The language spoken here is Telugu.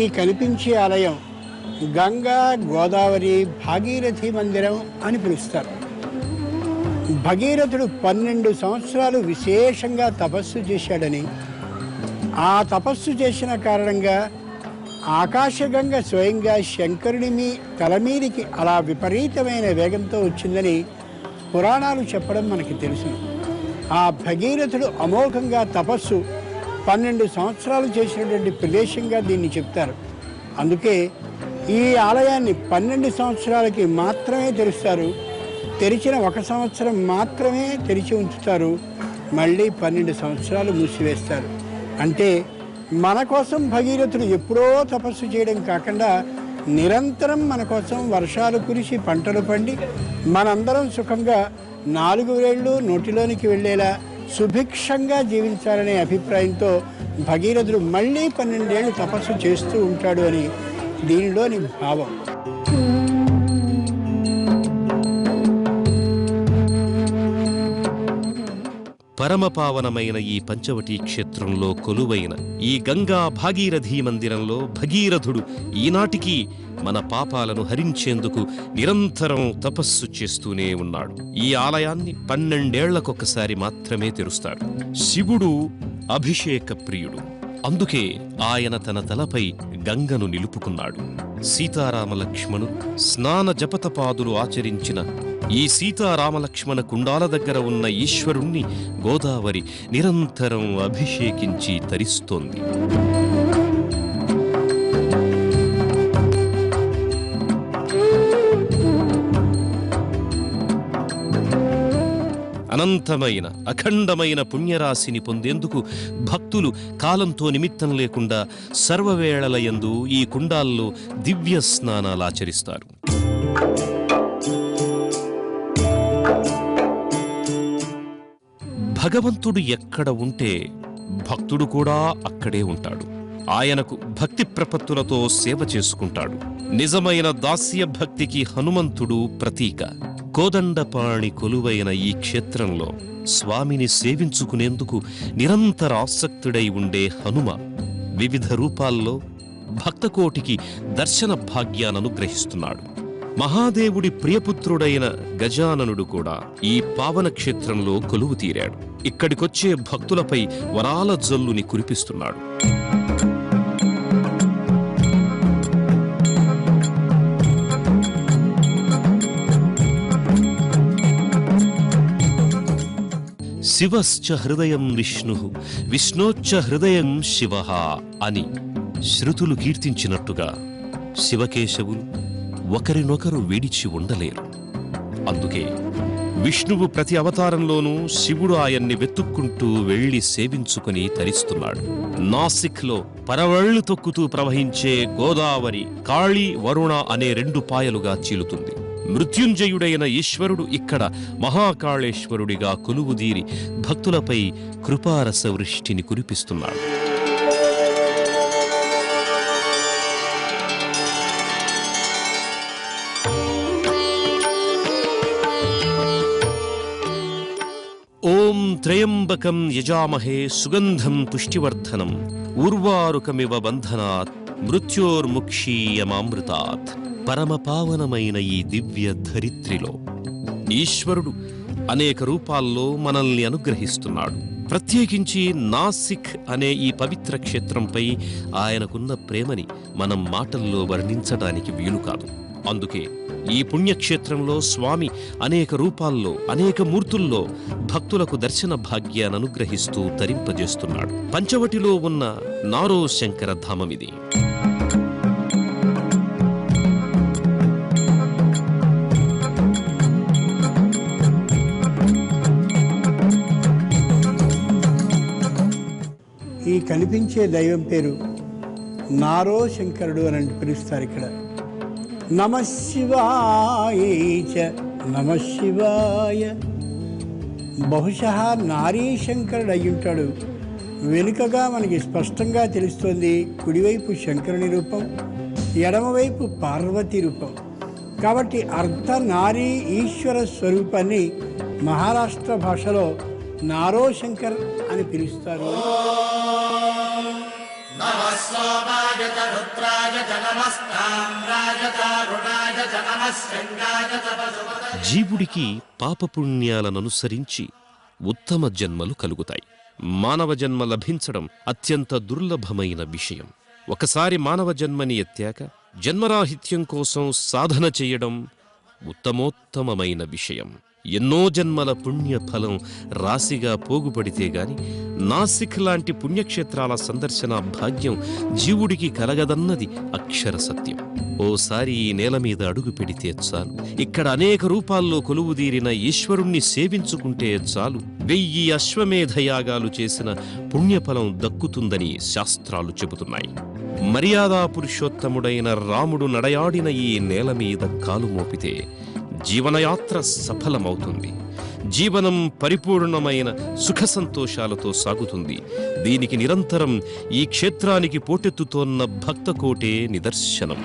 ఈ కనిపించే ఆలయం గంగా గోదావరి భాగీరథి మందిరం అని పిలుస్తారు. భగీరథుడు 12 సంవత్సరాలు విశేషంగా తపస్సు చేశాడని, ఆ తపస్సు చేసిన కారణంగా ఆకాశగంగ స్వయంగా శంకరుని తల మీదికి అలా విపరీతమైన వేగంతో వచ్చిందని పురాణాలు చెప్పడం మనకి తెలుసు. ఆ భగీరథుడు అమోఘంగా తపస్సు 12 సంవత్సరాలు చేసినటువంటి ప్రదేశంగా దీన్ని చెప్తారు. అందుకే ఈ ఆలయాన్ని 12 సంవత్సరాలకి మాత్రమే తెరుస్తారు. తెరిచిన 1 సంవత్సరం మాత్రమే తెరిచి ఉంచుతారు. మళ్ళీ 12 సంవత్సరాలు మూసివేస్తారు. అంటే మన కోసం భగీరథుడు ఎప్పుడో తపస్సు చేయడం కాకుండా నిరంతరం మన కోసం వర్షాలు కురిసి పంటలు పండి మనందరం సుఖంగా 4 వేళ్ళు నోటిలోనికి వెళ్ళేలా సుభిక్షంగా జీవించాలనే అభిప్రాయంతో భగీరథుడు మళ్ళీ 12 ఏళ్ళు తపస్సు చేస్తూ ఉంటాడు అని దీనిలోని భావం. పరమపావనమైన ఈ పంచవటీ క్షేత్రంలో కొలువైన ఈ గంగా భాగీరథీ మందిరంలో భగీరథుడు ఈనాటికి మన పాపాలను హరించేందుకు నిరంతరం తపస్సు చేస్తూనే ఉన్నాడు. ఈ ఆలయాన్ని 12 ఏళ్లకొకసారి మాత్రమే తెరుస్తాడు. శివుడు అభిషేక ప్రియుడు. అందుకే ఆయన తన తలపై గంగను నిలుపుకున్నాడు. సీతారామలక్ష్మణుడు స్నాన జపతపాదులు ఆచరించిన ఈ సీతారామలక్ష్మణ కుండాల దగ్గర ఉన్న ఈశ్వరుణ్ణి గోదావరి నిరంతరం అభిషేకించి తరిస్తోంది. అనంతమైన అఖండమైన పుణ్యరాశిని పొందేందుకు భక్తులు కాలంతో నిమిత్తం లేకుండా సర్వవేళలయందు ఈ కుండాల్లో దివ్య స్నానాలాచరిస్తారు. భగవంతుడు ఎక్కడ ఉంటే భక్తుడు కూడా అక్కడే ఉంటాడు. ఆయనకు భక్తి ప్రపత్తులతో సేవ చేసుకుంటాడు. నిజమైన దాస్య భక్తికి హనుమంతుడు ప్రతీక. కోదండపాణి కొలువైన ఈ క్షేత్రంలో స్వామిని సేవించుకునేందుకు నిరంతర ఆసక్తుడై ఉండే హనుమ వివిధ రూపాల్లో భక్తకోటికి దర్శన భాగ్యాననుగ్రహిస్తున్నాడు. మహాదేవుడి ప్రియపుత్రుడైన గజాననుడు కూడా ఈ పావన క్షేత్రంలో కొలువు తీరాడు. ఇక్కడికొచ్చే భక్తులపై వరాల జల్లుని కురిపిస్తున్నాడు. శివశ్చ హృదయం విష్ణు విష్ణోచ్చ హృదయం శివ అని శృతులు కీర్తించినట్టుగా శివకేశవులు ఒకరినొకరు విడిచి ఉండలేరు. అందుకే విష్ణువు ప్రతి అవతారంలోనూ శివుడు ఆయన్ని వెతుక్కుంటూ వెళ్లి సేవించుకుని తరిస్తున్నాడు. నాసిక్లో పరవళ్లు తొక్కుతూ ప్రవహించే గోదావరి కాళీ వరుణ అనే 2 పాయలుగా చీలుతుంది. మృత్యుంజయుడైన ఈశ్వరుడు ఇక్కడ మహాకాళేశ్వరుడిగా కొలువుదీరి భక్తులపై కృపారస వృష్టిని కురిపిస్తున్నాడు. ఓం త్రయంబకం యజామహే సుగంధం పుష్టివర్ధనం ఉర్వారుకమివ బంధనాత్ మృత్యోర్ముక్షీయమామృతాత్. పరమపావనమైన ఈ దివ్య ధరిత్రిలో ఈశ్వరుడు అనేక రూపాల్లో మనల్ని అనుగ్రహిస్తున్నాడు. ప్రత్యేకించి నాసిక్ అనే ఈ పవిత్ర క్షేత్రంపై ఆయనకున్న ప్రేమని మనం మాటల్లో వర్ణించడానికి వీలు కాదు. అందుకే ఈ పుణ్యక్షేత్రంలో స్వామి అనేక రూపాల్లో అనేక మూర్తుల్లో భక్తులకు దర్శన భాగ్యాన్ని అనుగ్రహిస్తూ తరింపజేస్తున్నాడు. పంచవటిలో ఉన్న నారో శంకర ధామమిది. ఈ కనిపించే దైవం పేరు నారో శంకరుడు అని పిలుస్తారు. ఇక్కడ నమశివాయ నమశివాయ. బహుశः నారీ శంకరుడు అయ్యుంటాడు. వెనుకగా మనకి స్పష్టంగా తెలుస్తోంది కుడివైపు శంకరుని రూపం, ఎడమవైపు పార్వతి రూపం. కాబట్టి అర్ధ నారీ ఈశ్వర స్వరూపాన్ని మహారాష్ట్ర భాషలో నారో శంకర్ అని పిలుస్తారు. జీవుడికి పాపపుణ్యాలననుసరించి ఉత్తమ జన్మలు కలుగుతాయి. మానవ జన్మ లభించడం అత్యంత దుర్లభమైన విషయం. ఒకసారి మానవ జన్మని ఎత్తాక జన్మరాహిత్యం కోసం సాధన చేయడం ఉత్తమోత్తమమైన విషయం. ఎన్నో జన్మల పుణ్యఫలం రాశిగా పోగుపడితే గాని నాసిక్ లాంటి పుణ్యక్షేత్రాల సందర్శన భాగ్యం జీవుడికి కలగదన్నది అక్షర సత్యం. ఓసారి ఈ నేల మీద అడుగు పెడితే చాలు, ఇక్కడ అనేక రూపాల్లో కొలువుదీరిన ఈశ్వరుణ్ణి సేవించుకుంటే చాలు 1000 అశ్వమేధయాగాలు చేసిన పుణ్యఫలం దక్కుతుందని శాస్త్రాలు చెబుతున్నాయి. మర్యాదా పురుషోత్తముడైన రాముడు నడయాడిన ఈ నేల మీద కాలు మోపితే జీవనయాత్ర సఫలమవుతుంది. జీవనం పరిపూర్ణమైన సుఖ సంతోషాలతో సాగుతుంది. దీనికి నిరంతరం ఈ క్షేత్రానికి పోటెత్తుతోన్న భక్తకోటే నిదర్శనం.